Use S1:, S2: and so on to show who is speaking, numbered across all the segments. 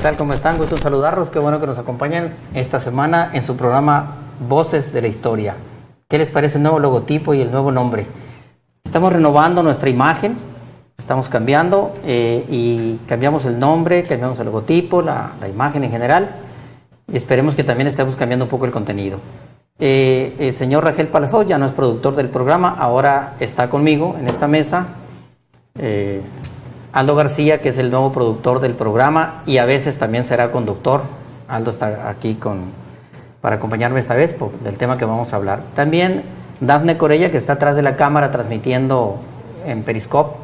S1: tal? ¿Cómo están? Gusto en saludarlos. Qué bueno que nos acompañan esta semana en su programa Voces de la Historia. ¿Qué les parece el nuevo logotipo y el nuevo nombre? Estamos renovando nuestra imagen, estamos cambiando y cambiamos el nombre, cambiamos el logotipo, la imagen en general, y esperemos que también estemos cambiando un poco el contenido. El señor Rangel Palafox ya no es productor del programa, ahora está conmigo en esta mesa. Aldo García, que es el nuevo productor del programa y a veces también será conductor. Aldo está aquí para acompañarme esta vez del tema que vamos a hablar. También Dafne Corella, que está atrás de la cámara transmitiendo en Periscope,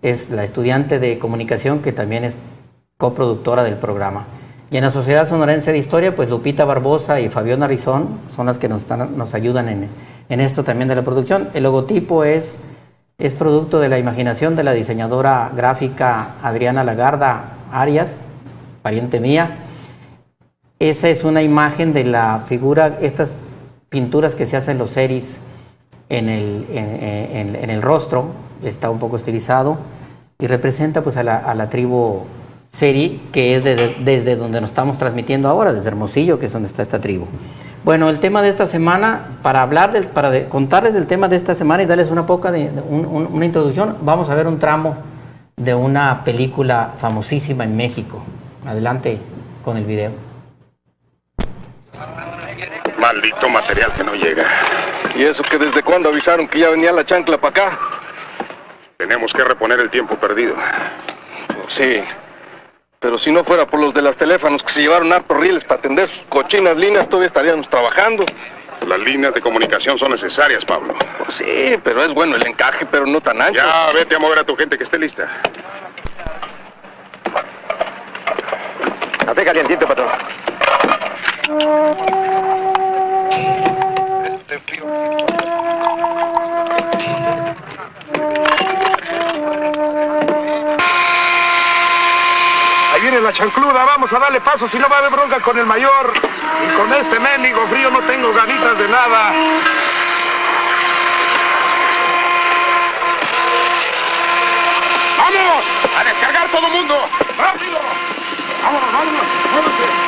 S1: es la estudiante de comunicación que también es coproductora del programa. Y en la Sociedad Sonorense de Historia, pues Lupita Barbosa y Fabián Rizón son las que nos ayudan en esto también de la producción. El logotipo es producto de la imaginación de la diseñadora gráfica Adriana Lagarda Arias, pariente mía. Esa es una imagen de la figura, estas pinturas que se hacen los seris en el rostro, está un poco estilizado y representa pues a la tribu seri, que es desde donde nos estamos transmitiendo ahora, desde Hermosillo, que es donde está esta tribu. Bueno, el tema de esta semana, para contarles del tema de esta semana y darles una introducción, vamos a ver un tramo de una película famosísima en México. Adelante con el video.
S2: Maldito material que no llega.
S3: ¿Y eso que desde cuándo avisaron que ya venía la chancla para acá?
S2: Tenemos que reponer el tiempo perdido.
S3: Sí, pero si no fuera por los de los teléfonos que se llevaron hartos rieles para atender sus cochinas líneas, todavía estaríamos trabajando.
S2: Las líneas de comunicación son necesarias, Pablo.
S3: Pues sí, pero es bueno el encaje, pero no tan ancho.
S2: Ya, vete a mover a tu gente que esté lista.
S3: Café calientito, patrón.
S4: Ahí viene la chancluda, vamos a darle paso, si no va a haber bronca con el mayor. Y con este mendigo frío no tengo ganitas de nada. ¡Vamos! ¡A descargar todo el mundo! ¡Rápido! ¡Vámonos, vámonos! ¡Vámonos!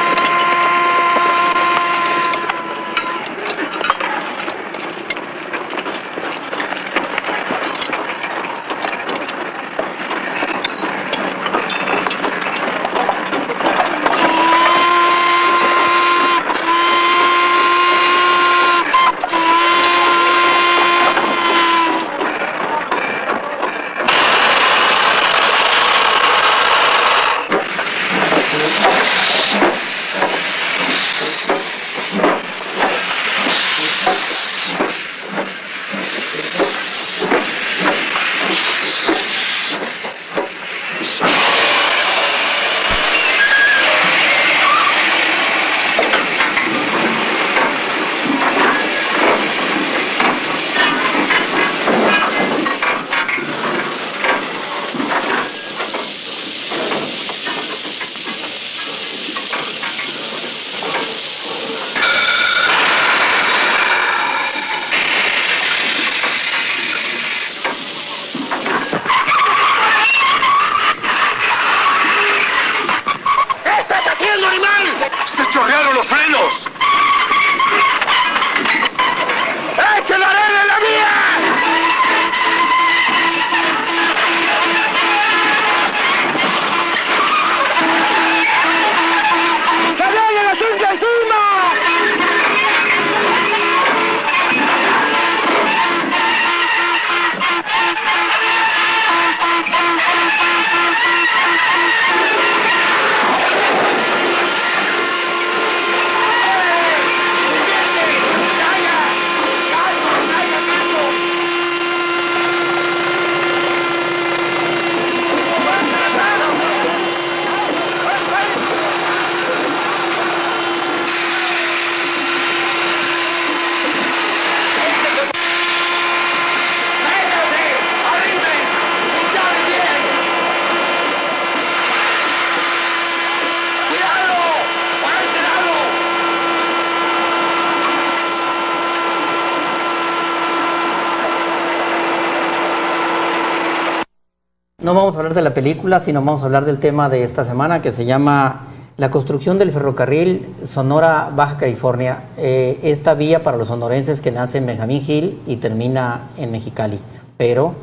S1: No vamos a hablar de la película, sino vamos a hablar del tema de esta semana, que se llama La construcción del ferrocarril Sonora-Baja California, esta vía para los sonorenses que nace en Benjamín Hill y termina en Mexicali, pero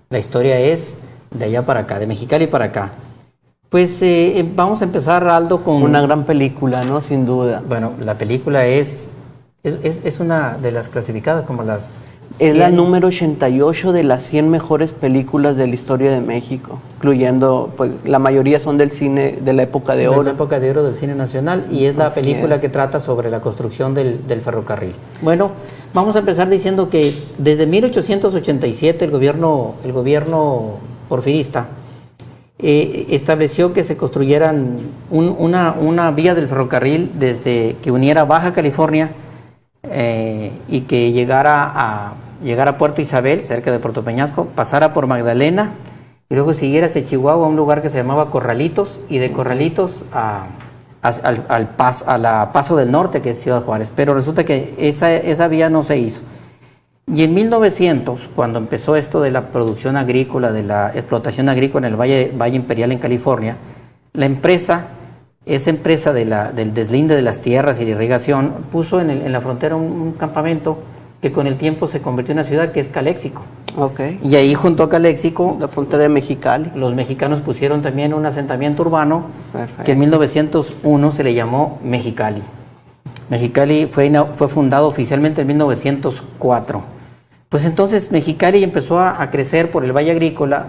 S1: la historia es de allá para acá, de Mexicali para acá. Pues vamos a empezar, Aldo, con...
S5: Una gran película, ¿no? Sin duda.
S1: Bueno, la película es una de las clasificadas como las...
S5: Es la número 88 de las 100 mejores películas de la historia de México, incluyendo, pues, la mayoría son del cine de la época de oro.
S1: De la época de oro del cine nacional, y es la película que trata sobre la construcción del ferrocarril. Bueno, vamos a empezar diciendo que desde 1887 el gobierno porfirista estableció que se construyeran una vía del ferrocarril desde que uniera Baja California y que llegara a Puerto Isabel, cerca de Puerto Peñasco, pasara por Magdalena y luego siguiera hacia Chihuahua a un lugar que se llamaba Corralitos, y de Corralitos al Paso del Norte, que es Ciudad Juárez. Pero resulta que esa vía no se hizo. Y en 1900, cuando empezó esto de la producción agrícola, de la explotación agrícola en el Valle Imperial en California, esa empresa del deslinde de las tierras y de irrigación puso en la frontera un campamento que con el tiempo se convirtió en una ciudad que es Calexico.
S5: Okay.
S1: Y ahí junto a Calexico,
S5: la frontera de Mexicali,
S1: los mexicanos pusieron también un asentamiento urbano. Perfecto. Que en 1901 se le llamó Mexicali. Mexicali fue fundado oficialmente en 1904. Pues entonces Mexicali empezó a crecer por el Valle Agrícola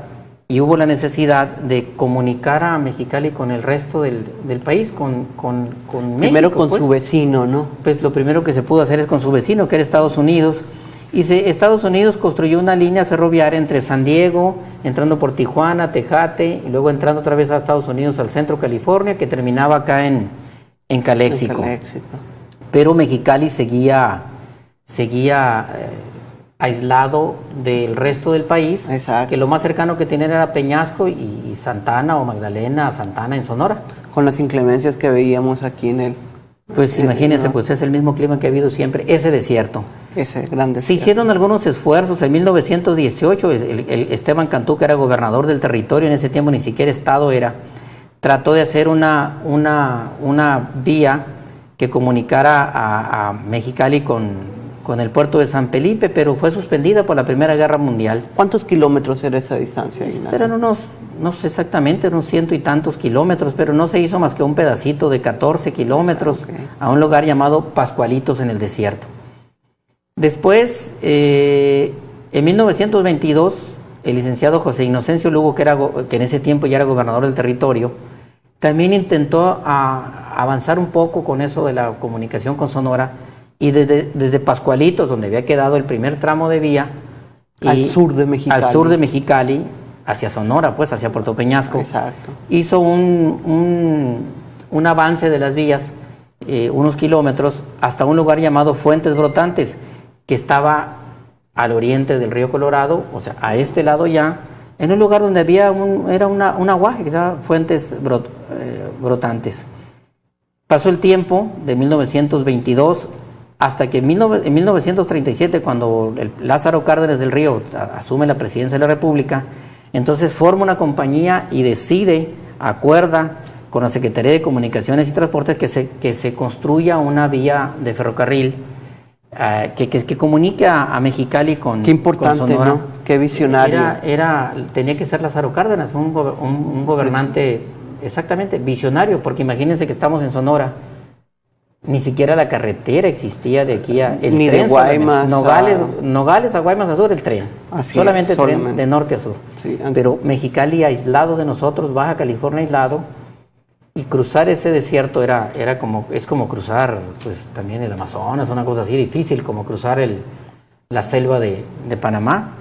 S1: y hubo la necesidad de comunicar a Mexicali con el resto del país, con México.
S5: Primero con su vecino, ¿no?
S1: Pues lo primero que se pudo hacer es con su vecino, que era Estados Unidos. Y Estados Unidos construyó una línea ferroviaria entre San Diego, entrando por Tijuana, Tecate, y luego entrando otra vez a Estados Unidos, al centro de California, que terminaba acá en Calexico. Pero Mexicali seguía aislado del resto del país. Exacto. Que lo más cercano que tenían era Peñasco y Santana o Magdalena, Santana en Sonora.
S5: Con las inclemencias que veíamos aquí en el...
S1: Pues imagínense, ¿no? Pues es el mismo clima que ha habido siempre, ese desierto.
S5: Ese gran desierto.
S1: Se hicieron algunos esfuerzos. En 1918, el Esteban Cantú, que era gobernador del territorio, en ese tiempo ni siquiera estado era, trató de hacer una vía que comunicara a Mexicali con el puerto de San Felipe, pero fue suspendida por la Primera Guerra Mundial.
S5: ¿Cuántos kilómetros era esa distancia?
S1: Eran no sé exactamente, unos 100 y tantos kilómetros, pero no se hizo más que un pedacito de 14 kilómetros a un lugar llamado Pascualitos en el desierto. Después, en 1922, el licenciado José Inocencio Lugo, que en ese tiempo ya era gobernador del territorio, también intentó avanzar un poco con eso de la comunicación con Sonora, y desde Pascualitos, donde había quedado el primer tramo de vía,
S5: al sur de
S1: Mexicali, hacia Sonora, pues hacia Puerto Peñasco.
S5: Exacto.
S1: Hizo un avance de las vías, unos kilómetros, hasta un lugar llamado Fuentes Brotantes, que estaba al oriente del río Colorado, o sea, a este lado ya, en un lugar donde había un aguaje que se llama Fuentes Brotantes. Pasó el tiempo de 1922 hasta que en 1937, cuando Lázaro Cárdenas del Río asume la presidencia de la República, entonces forma una compañía y acuerda con la Secretaría de Comunicaciones y Transportes que se construya una vía de ferrocarril que comunique a Mexicali con
S5: Qué importante,
S1: con Sonora.
S5: ¿no? Qué visionario.
S1: Tenía que ser Lázaro Cárdenas, un gobernante exactamente visionario, porque imagínense que estamos en Sonora. Ni siquiera la carretera existía de aquí a...
S5: Ni tren de Guaymas
S1: Nogales a Guaymas a Sur, el tren. Solamente tren de norte a sur. Sí, pero Mexicali aislado de nosotros, Baja California aislado, y cruzar ese desierto es como cruzar, pues también el Amazonas, una cosa así difícil, como cruzar la selva de Panamá.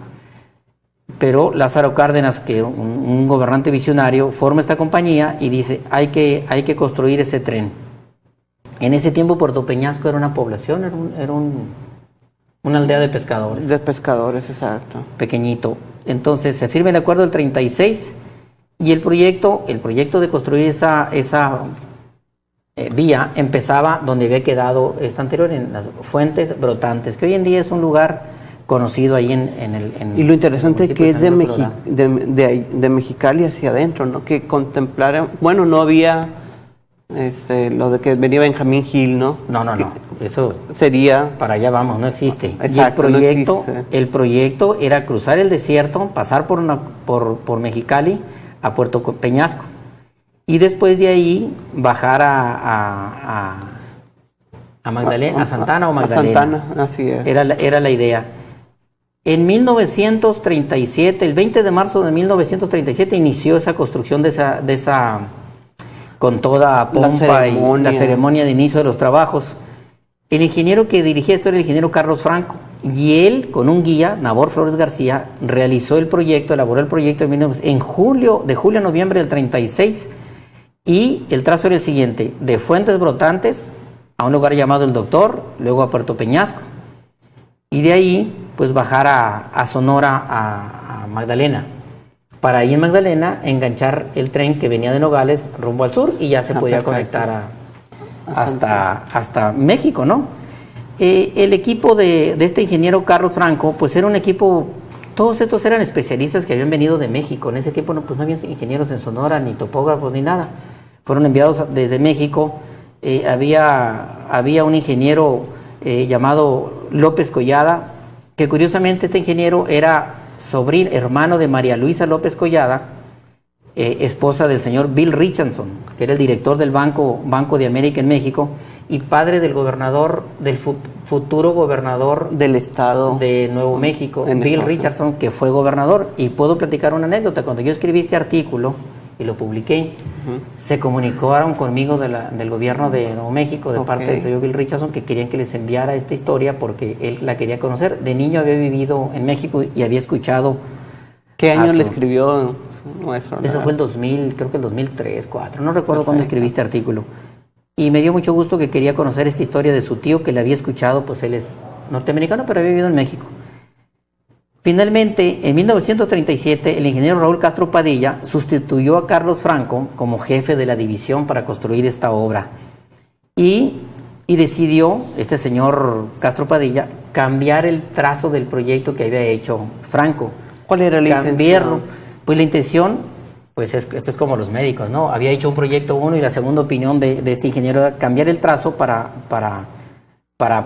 S1: Pero Lázaro Cárdenas, que un gobernante visionario, forma esta compañía y dice, hay que construir ese tren. En ese tiempo Puerto Peñasco era una población, era una aldea de pescadores.
S5: De pescadores, exacto.
S1: Pequeñito. Entonces se firma el acuerdo del 36 y el proyecto de construir esa vía empezaba donde había quedado esta anterior, en las Fuentes Brotantes, que hoy en día es un lugar conocido ahí en
S5: y lo interesante es que es de Mexicali hacia adentro, ¿no? Que contemplara, bueno, no había Lo de que venía Benjamín Hill, ¿no?
S1: No, eso
S5: Sería...
S1: para allá vamos, no existe.
S5: Exacto,
S1: y
S5: no
S1: el proyecto era cruzar el desierto, pasar por Mexicali a Puerto Peñasco y después de ahí bajar a Magdalena, a Santana o Magdalena.
S5: A Santana, así es.
S1: Era la idea. En 1937, el 20 de marzo de 1937 inició esa construcción de esa con toda pompa y la ceremonia de inicio de los trabajos. El ingeniero que dirigía esto era el ingeniero Carlos Franco, y él, con un guía, Nabor Flores García, realizó el proyecto, elaboró el proyecto de julio a noviembre del 36, y el trazo era el siguiente: de Fuentes Brotantes a un lugar llamado El Doctor, luego a Puerto Peñasco, y de ahí pues bajar a Sonora, a Magdalena, para ahí en Magdalena enganchar el tren que venía de Nogales rumbo al sur, y ya se podía conectar hasta México, ¿no? El equipo de este ingeniero Carlos Franco, pues era un equipo, todos estos eran especialistas que habían venido de México. En ese tiempo no había ingenieros en Sonora, ni topógrafos, ni nada. Fueron enviados desde México. Había un ingeniero llamado López Collada, que curiosamente este ingeniero era hermano de María Luisa López Collada, esposa del señor Bill Richardson, que era el director del Banco de América en México, y padre del futuro gobernador
S5: del estado
S1: de Nuevo México, Bill Richardson, que fue gobernador. Y puedo platicar una anécdota. Cuando yo escribí este artículo y lo publiqué, se comunicaron conmigo del gobierno de Nuevo México, de parte del señor Bill Richardson, que querían que les enviara esta historia porque él la quería conocer. De niño había vivido en México y había escuchado.
S5: ¿Qué año le escribió nuestro?
S1: Eso fue el 2000, creo que el 2003, 2004, no recuerdo cuándo escribí este artículo. Y me dio mucho gusto que quería conocer esta historia de su tío, que le había escuchado, pues él es norteamericano, pero había vivido en México. Finalmente, en 1937, el ingeniero Raúl Castro Padilla sustituyó a Carlos Franco como jefe de la división para construir esta obra. Y decidió, este señor Castro Padilla, cambiar el trazo del proyecto que había hecho Franco.
S5: ¿Cuál era la intención?
S1: Pues la intención, pues esto es como los médicos, ¿no? Había hecho un proyecto 1 y la segunda opinión de este ingeniero era cambiar el trazo para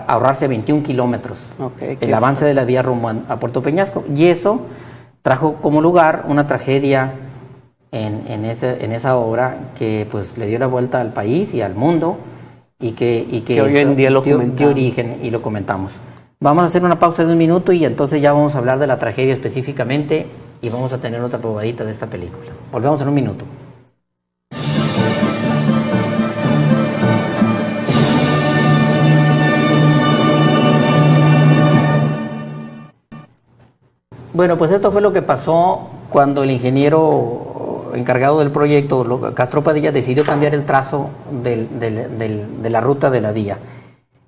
S1: ahorrarse 21 kilómetros, el avance de la vía rumbo a Puerto Peñasco. Y eso trajo como lugar una tragedia en esa obra que pues le dio la vuelta al país y al mundo, y que
S5: hoy en día
S1: dio origen, y lo comentamos. Vamos a hacer una pausa de 1 minuto y entonces ya vamos a hablar de la tragedia específicamente, y vamos a tener otra probadita de esta película. Volvemos en 1 minuto. Bueno, pues esto fue lo que pasó cuando el ingeniero encargado del proyecto, Castro Padilla, decidió cambiar el trazo de la ruta de la vía.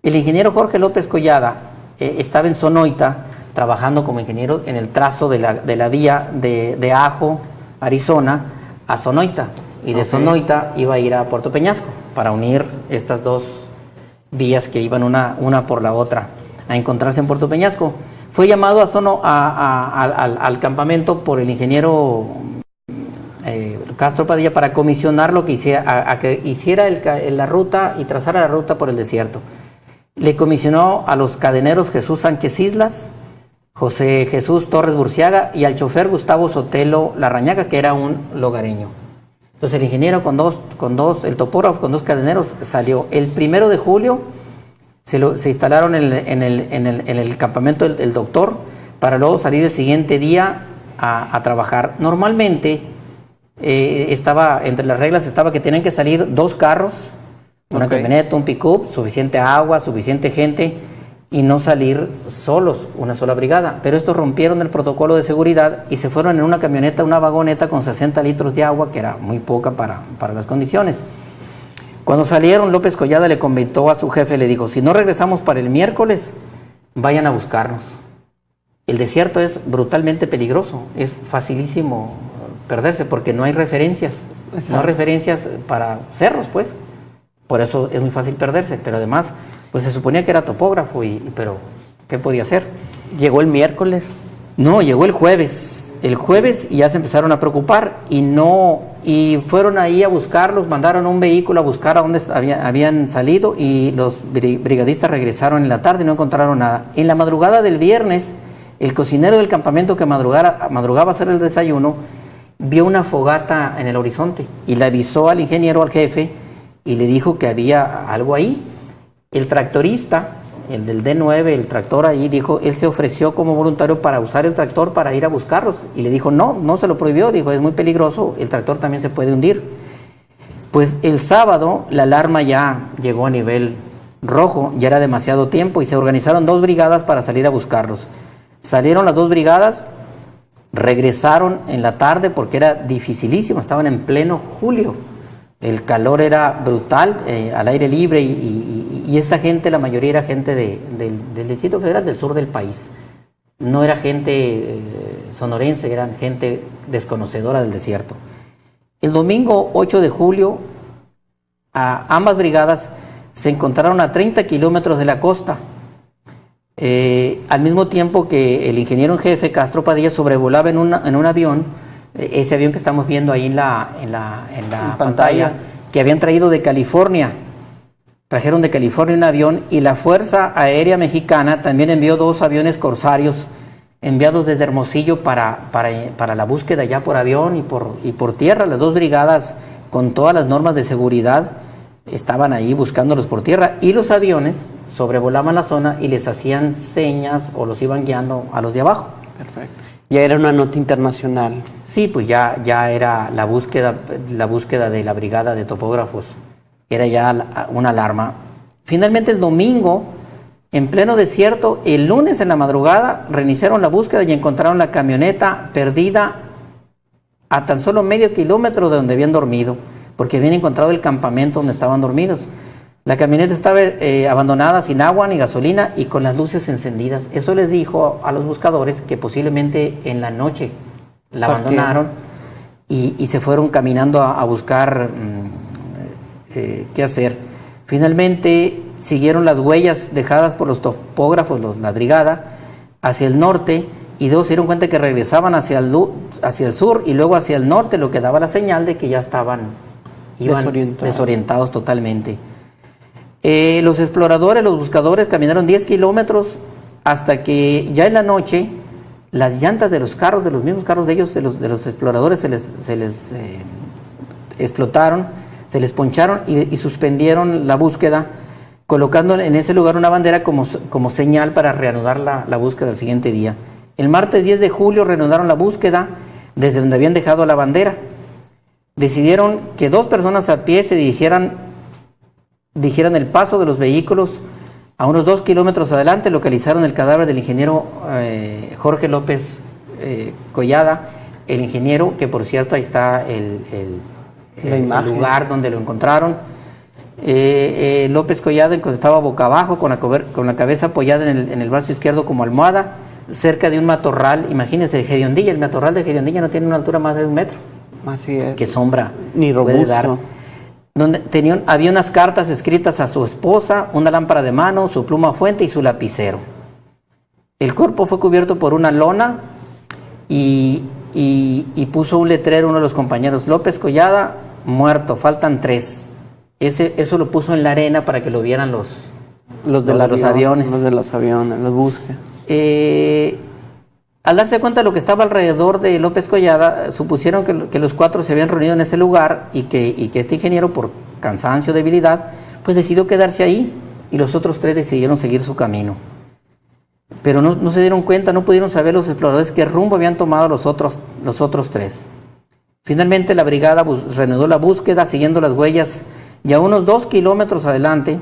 S1: El ingeniero Jorge López Collada estaba en Sonoita trabajando como ingeniero en el trazo de la vía de Ajo, Arizona, a Sonoita. Y de Sonoita iba a ir a Puerto Peñasco para unir estas dos vías que iban una por la otra a encontrarse en Puerto Peñasco. Fue llamado al campamento por el ingeniero Castro Padilla para comisionar lo que hiciera, que hiciera la ruta y trazara la ruta por el desierto. Le comisionó a los cadeneros Jesús Sánchez Islas, José Jesús Torres Burciaga y al chofer Gustavo Sotelo Larrañaga, que era un logareño. Entonces el ingeniero el topógrafo con 2 cadeneros salió. El 1 de julio se instalaron en el campamento del doctor, para luego salir el siguiente día a trabajar. Normalmente entre las reglas estaba que tenían que salir 2 carros, una camioneta, un pick-up, suficiente agua, suficiente gente, y no salir solos, una sola brigada. Pero estos rompieron el protocolo de seguridad y se fueron en una camioneta, una vagoneta con 60 litros de agua, que era muy poca para las condiciones. Cuando salieron, López Collada le comentó a su jefe, le dijo: si no regresamos para el miércoles, vayan a buscarnos. El desierto es brutalmente peligroso, es facilísimo perderse porque no hay referencias. Exacto. No hay referencias para cerros, pues. Por eso es muy fácil perderse, pero además, pues se suponía que era topógrafo, pero ¿qué podía hacer?
S5: ¿Llegó el miércoles?
S1: No, llegó el jueves. El jueves ya se empezaron a preocupar y y fueron ahí a buscarlos, mandaron un vehículo a buscar a dónde habían salido y los brigadistas regresaron en la tarde y no encontraron nada. En la madrugada del viernes, el cocinero del campamento que madrugaba a hacer el desayuno, vio una fogata en el horizonte y le avisó al ingeniero, al jefe, y le dijo que había algo ahí. El tractorista, el del D9, el tractor ahí, dijo, él se ofreció como voluntario para usar el tractor para ir a buscarlos. Y le dijo, no se lo prohibió, dijo, es muy peligroso, el tractor también se puede hundir. Pues el sábado la alarma ya llegó a nivel rojo, ya era demasiado tiempo y se organizaron 2 brigadas para salir a buscarlos. Salieron las 2 brigadas, regresaron en la tarde porque era dificilísimo, estaban en pleno julio. El calor era brutal, al aire libre y esta gente, la mayoría era gente del Distrito Federal, del sur del país. No era gente sonorense, eran gente desconocedora del desierto. El domingo 8 de julio, ambas brigadas se encontraron a 30 kilómetros de la costa. Al mismo tiempo que el ingeniero en jefe, Castro Padilla, sobrevolaba en un avión, ese avión que estamos viendo ahí en la pantalla, que habían traído de California. Trajeron de California un avión y la Fuerza Aérea Mexicana también envió 2 aviones corsarios enviados desde Hermosillo para la búsqueda ya por avión y por tierra. Las 2 brigadas con todas las normas de seguridad estaban ahí buscándolos por tierra y los aviones sobrevolaban la zona y les hacían señas o los iban guiando a los de abajo.
S5: Perfecto. Ya era una nota internacional.
S1: Sí, pues ya era la búsqueda de la brigada de topógrafos. Era ya una alarma. Finalmente el domingo, en pleno desierto, el lunes en la madrugada, reiniciaron la búsqueda y encontraron la camioneta perdida a tan solo medio kilómetro de donde habían dormido, porque habían encontrado el campamento donde estaban dormidos. La camioneta estaba abandonada, sin agua ni gasolina y con las luces encendidas. Eso les dijo a los buscadores que posiblemente en la noche la abandonaron y se fueron caminando a buscar qué hacer. Finalmente siguieron las huellas dejadas por los topógrafos, la brigada, hacia el norte y luego se dieron cuenta que regresaban hacia el sur y luego hacia el norte, lo que daba la señal de que ya iban desorientados totalmente. Los exploradores, los buscadores caminaron 10 kilómetros hasta que ya en la noche las llantas de los carros, de los mismos carros de ellos, de los exploradores, se les explotaron, se les poncharon y suspendieron la búsqueda, colocando en ese lugar una bandera como señal para reanudar la búsqueda el siguiente día. El martes 10 de julio reanudaron la búsqueda desde donde habían dejado la bandera. Decidieron que 2 personas a pie se dijeran el paso de los vehículos. A unos 2 kilómetros adelante localizaron el cadáver del ingeniero Jorge López Collada, el ingeniero, que por cierto ahí está el lugar donde lo encontraron. López Collada estaba boca abajo con la cabeza apoyada en el brazo izquierdo como almohada, cerca de un matorral. Imagínense, Hediondilla, el matorral de Hediondilla no tiene una altura más de 1 metro.
S5: Así es.
S1: ¿Qué sombra
S5: ni
S1: puede dar?
S5: robusto.
S1: Donde había unas cartas escritas a su esposa, una lámpara de mano, su pluma fuente y su lapicero. El cuerpo fue cubierto por una lona y puso un letrero uno de los compañeros: López Collada, muerto, faltan 3. Eso lo puso en la arena para que lo vieran los aviones.
S5: Los de los aviones, los busca.
S1: Al darse cuenta de lo que estaba alrededor de López Collada, supusieron que los 4 se habían reunido en ese lugar y que este ingeniero, por cansancio o debilidad, pues decidió quedarse ahí y los otros 3 decidieron seguir su camino. Pero no se dieron cuenta, no pudieron saber los exploradores qué rumbo habían tomado los otros 3. Finalmente la brigada reanudó la búsqueda siguiendo las huellas y a unos 2 kilómetros adelante,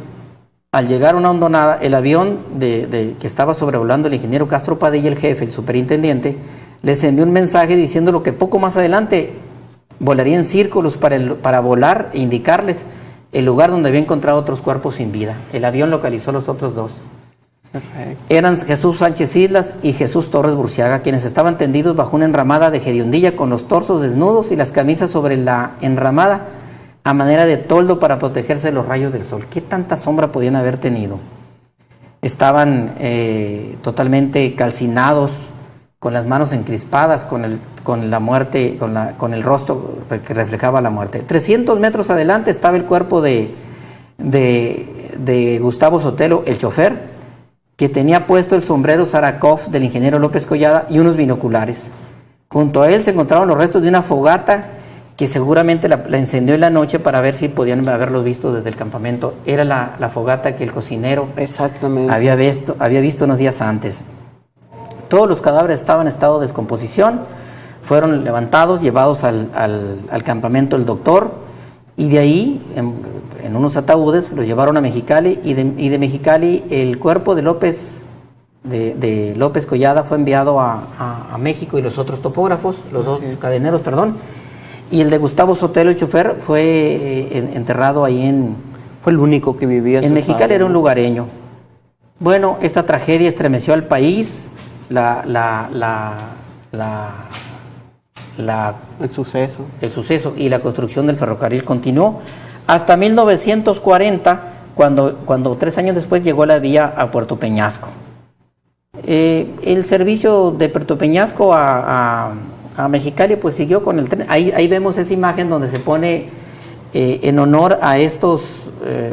S1: al llegar a una hondonada, el avión que estaba sobrevolando el ingeniero Castro Padilla, el jefe, el superintendente, les envió un mensaje diciéndolo que poco más adelante volaría en círculos para volar e indicarles el lugar donde había encontrado otros cuerpos sin vida. El avión localizó los otros 2.
S5: Perfecto.
S1: Eran Jesús Sánchez Islas y Jesús Torres Burciaga, quienes estaban tendidos bajo una enramada de Hediondilla con los torsos desnudos y las camisas sobre la enramada a manera de toldo para protegerse de los rayos del sol. ¿Qué tanta sombra podían haber tenido? Estaban totalmente calcinados, las manos encrispadas, con la muerte, con el rostro que reflejaba la muerte. 300 metros adelante estaba el cuerpo de Gustavo Sotelo, el chofer, que tenía puesto el sombrero Sarakov del ingeniero López Collada y unos binoculares. Junto a él se encontraron los restos de una fogata que seguramente la encendió en la noche para ver si podían haberlos visto desde el campamento. Era la fogata que el cocinero
S5: Exactamente.
S1: había visto unos días antes. Todos los cadáveres estaban en estado de descomposición, fueron levantados, llevados al campamento del doctor, y de ahí, en unos ataúdes, los llevaron a Mexicali, y de Mexicali el cuerpo de López Collada fue enviado a México, y los otros topógrafos, los dos cadeneros, perdón, y el de Gustavo Sotelo, el chofer, fue enterrado ahí
S5: Fue el único que vivía
S1: en Mexicali, era un lugareño. Bueno, esta tragedia estremeció al país,
S5: el suceso
S1: y la construcción del ferrocarril continuó hasta 1940, cuando 3 años después llegó la vía a Puerto Peñasco. El servicio de Puerto Peñasco a Mexicali pues siguió con el tren. Ahí vemos esa imagen donde se pone en honor a estos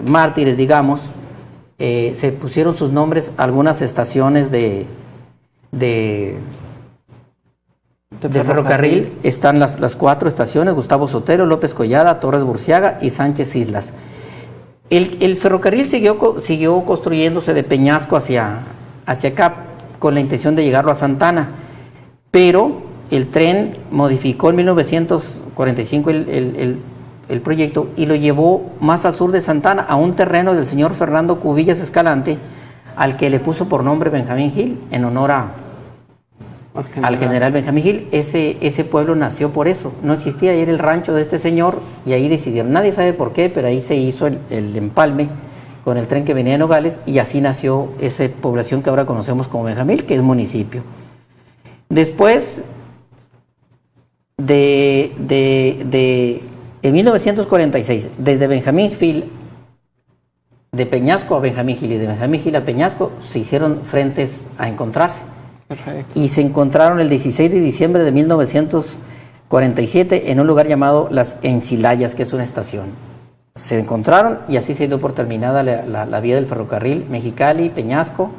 S1: mártires, digamos, se pusieron sus nombres a algunas estaciones de ferrocarril. Están las 4 estaciones: Gustavo Sotelo, López Collada, Torres Burciaga y Sánchez Islas. El ferrocarril siguió construyéndose de Peñasco hacia acá, con la intención de llegarlo a Santana, pero el tren modificó en 1945 el proyecto y lo llevó más al sur de Santana, a un terreno del señor Fernando Cubillas Escalante, al que le puso por nombre Benjamín Gil, en honor al general Benjamín Gil. Ese pueblo nació por eso, no existía, ahí era el rancho de este señor, y ahí decidieron, nadie sabe por qué, pero ahí se hizo el empalme con el tren que venía de Nogales, y así nació esa población que ahora conocemos como Benjamín, que es municipio. Después en 1946, desde Benjamín Gil, de Peñasco a Benjamín Gil y de Benjamín Gil a Peñasco, se hicieron frentes a encontrarse.
S5: Perfecto.
S1: Y se encontraron el 16 de diciembre de 1947 en un lugar llamado Las Enchilayas, que es una estación. Se encontraron y así se dio por terminada la vía del ferrocarril Mexicali, Peñasco.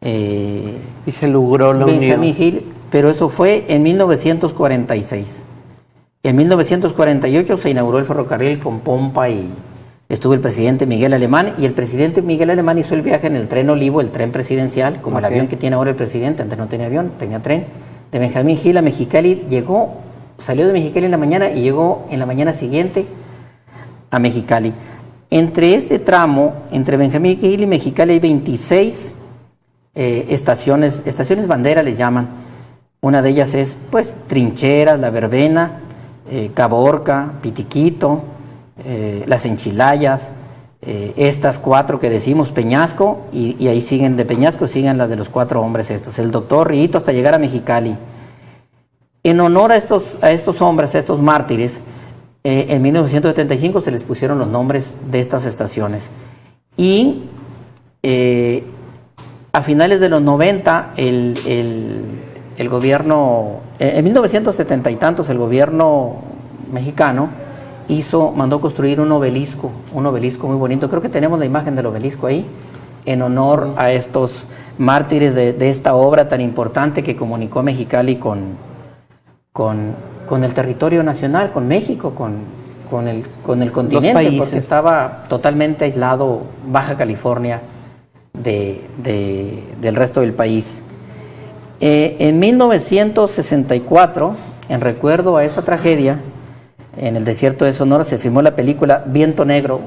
S5: Y se logró la unión.
S1: Benjamín Gil, pero eso fue en 1946. En 1948 se inauguró el ferrocarril con pompa y estuvo el presidente Miguel Alemán, y el presidente Miguel Alemán hizo el viaje en el tren Olivo, el tren presidencial, como el avión que tiene ahora el presidente. Antes no tenía avión, tenía tren. De Benjamín Gil a Mexicali salió de Mexicali en la mañana y llegó en la mañana siguiente a Mexicali. Entre este tramo, entre Benjamín Gil y Mexicali, hay 26 estaciones bandera les llaman. Una de ellas es pues Trincheras, La Verbena, Caborca, Pitiquito, Las Enchilayas, estas 4 que decimos, Peñasco, y ahí siguen de Peñasco, siguen las de los 4 hombres estos, el doctor Rito, hasta llegar a Mexicali. En honor a estos hombres, a estos mártires, en 1975 se les pusieron los nombres de estas estaciones. Y a finales de los 90, el gobierno, en 1970 y tantos, el gobierno mexicano mandó construir un obelisco muy bonito. Creo que tenemos la imagen del obelisco ahí, en honor a estos mártires de esta obra tan importante que comunicó a Mexicali con el territorio nacional, con México, con el continente, porque estaba totalmente aislado Baja California del resto del país. En 1964, en recuerdo a esta tragedia, en el desierto de Sonora se filmó la película Viento Negro,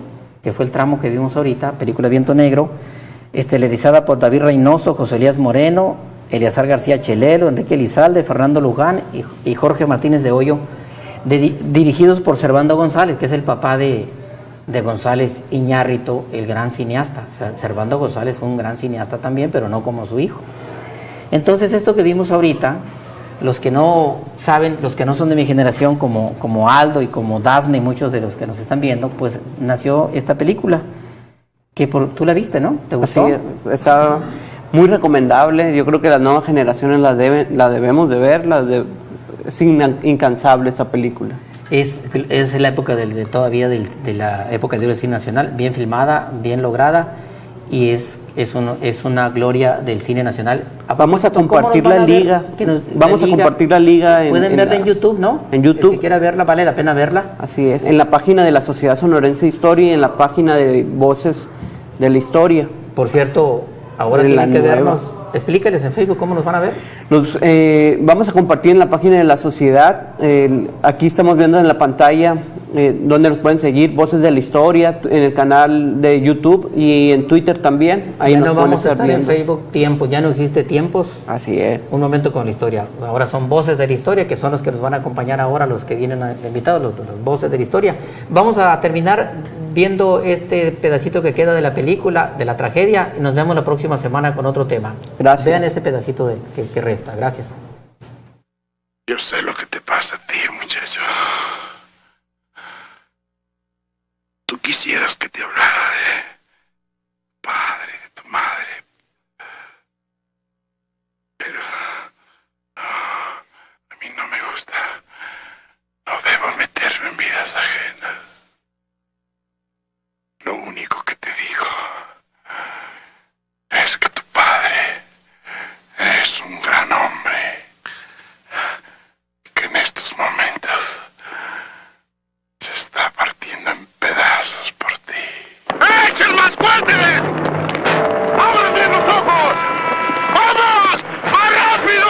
S1: que fue el tramo que vimos ahorita, película Viento Negro, estelarizada por David Reynoso, José Elías Moreno, Eleazar García Chelelo, Enrique Elizalde, Fernando Luján y Jorge Martínez de Hoyo, dirigidos por Servando González, que es el papá de González Iñárritu, el gran cineasta. O sea, Servando González fue un gran cineasta también, pero no como su hijo. Entonces, esto que vimos ahorita, los que no saben, los que no son de mi generación, como Aldo y como Dafne y muchos de los que nos están viendo, pues nació esta película, que tú la viste, ¿no? ¿Te gustó?
S5: Sí, estaba Muy recomendable, yo creo que las nuevas generaciones la debemos de ver, es incansable esta película.
S1: Es la época todavía de la época del cine nacional, bien filmada, bien lograda, y es una gloria del cine nacional.
S5: Vamos a compartir la liga. Vamos a compartir la liga.
S1: Pueden verla en YouTube, ¿no?
S5: En YouTube.
S1: El que quiera verla, vale la pena verla.
S5: Así es, en la página de la Sociedad Sonorense de Historia y en la página de Voces de la Historia.
S1: Por cierto, ahora tienen que vernos. Explícales en Facebook cómo nos van a ver.
S5: Vamos a compartir en la página de la sociedad. Aquí estamos viendo en la pantalla donde nos pueden seguir, Voces de la Historia, en el canal de YouTube y en Twitter también. Ahí
S1: ya
S5: nos
S1: no
S5: pueden
S1: vamos a estar
S5: viendo.
S1: en Facebook tiempos, ya no existe tiempos.
S5: Así es.
S1: Un momento con la historia. Ahora son Voces de la Historia, que son los que nos van a acompañar ahora, los que vienen invitados, los Voces de la Historia. Vamos a terminar viendo este pedacito que queda de la película, de la tragedia, y nos vemos la próxima semana con otro tema.
S5: Gracias.
S1: Vean este pedacito que resta. Gracias.
S2: Yo sé lo que te pasa a ti, muchacho. Tú quisieras que te hablara de padre, de tu madre. Pero a mí no me gusta. No debo meterme en vidas ajenas. Lo único que te digo es que tu padre es un gran hombre, que en estos momentos se está partiendo en pedazos por ti. ¡Echen más fuerte! ¡Abran bien los ojos! ¡Vamos! ¡Más rápido!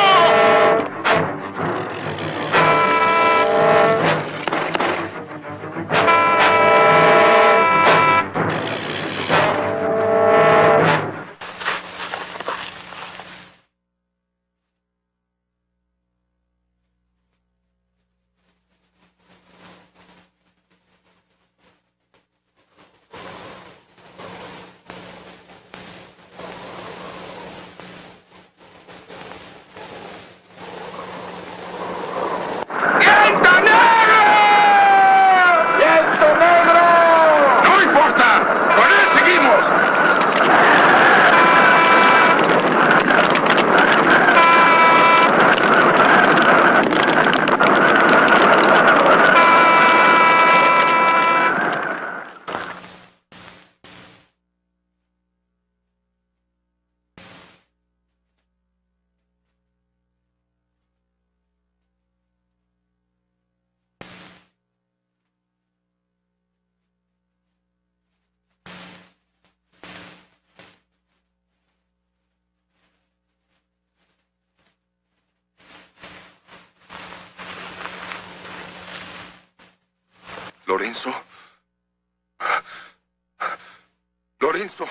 S2: ¡Viento negro! ¡Viento negro! ¡No importa! ¡Con él seguimos! Lorenzo. Lorenzo.